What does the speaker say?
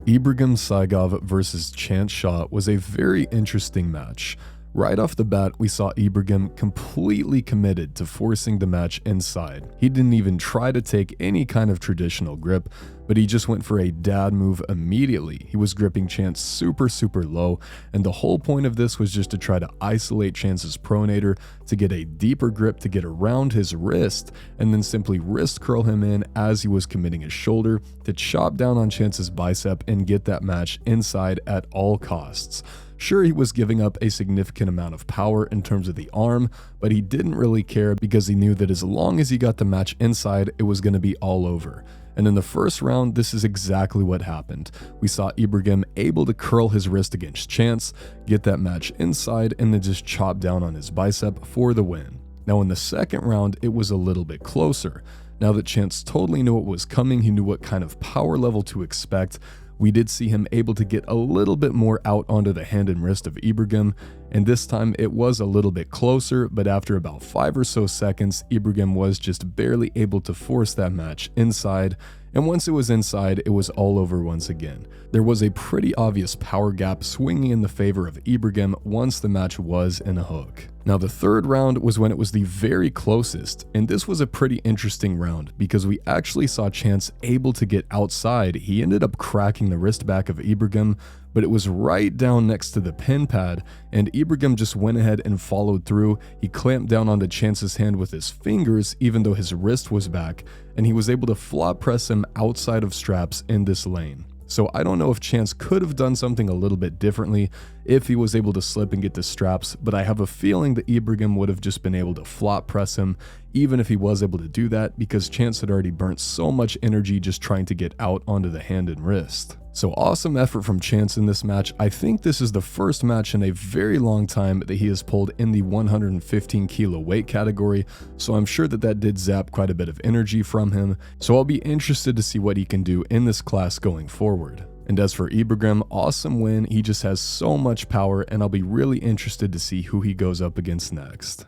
Ibragim SAGOV versus Chance Shaw was a very interesting match. Right off the bat, we saw Ibragim completely committed to forcing the match inside. He didn't even try to take any kind of traditional grip, but he just went for a dad move immediately. He was gripping Chance super low, and the whole point of this was just to try to isolate Chance's pronator, to get a deeper grip to get around his wrist, and then simply wrist curl him in as he was committing his shoulder to chop down on Chance's bicep and get that match inside at all costs. Sure, he was giving up a significant amount of power in terms of the arm, but he didn't really care because he knew that as long as he got the match inside, it was going to be all over. And in the first round, this is exactly what happened. We saw Ibragim able to curl his wrist against Chance, get that match inside, and then just chop down on his bicep for the win. Now in the second round, it was a little bit closer. Now that Chance totally knew what was coming, he knew what kind of power level to expect. We did see him able to get a little bit more out onto the hand and wrist of Ibragim, and this time it was a little bit closer, but after about 5 or so seconds, Ibragim was just barely able to force that match inside, and once it was inside, it was all over once again. There was a pretty obvious power gap swinging in the favor of Ibragim once the match was in a hook. Now the third round was when it was the very closest, and this was a pretty interesting round because we actually saw Chance able to get outside. He ended up cracking the wrist back of Ibragim, but it was right down next to the pin pad, and Ibragim just went ahead and followed through. He clamped down onto Chance's hand with his fingers even though his wrist was back, and he was able to flop press him outside of straps in this lane. So I don't know if Chance could have done something a little bit differently if he was able to slip and get the straps, but I have a feeling that Ibragim would have just been able to flop press him even if he was able to do that, because Chance had already burnt so much energy just trying to get out onto the hand and wrist. So awesome effort from Chance in this match. I think this is the first match in a very long time that he has pulled in the 115 kilo weight category, so I'm sure that did zap quite a bit of energy from him, so I'll be interested to see what he can do in this class going forward. And as for Ibragim, awesome win. He just has so much power, and I'll be really interested to see who he goes up against next.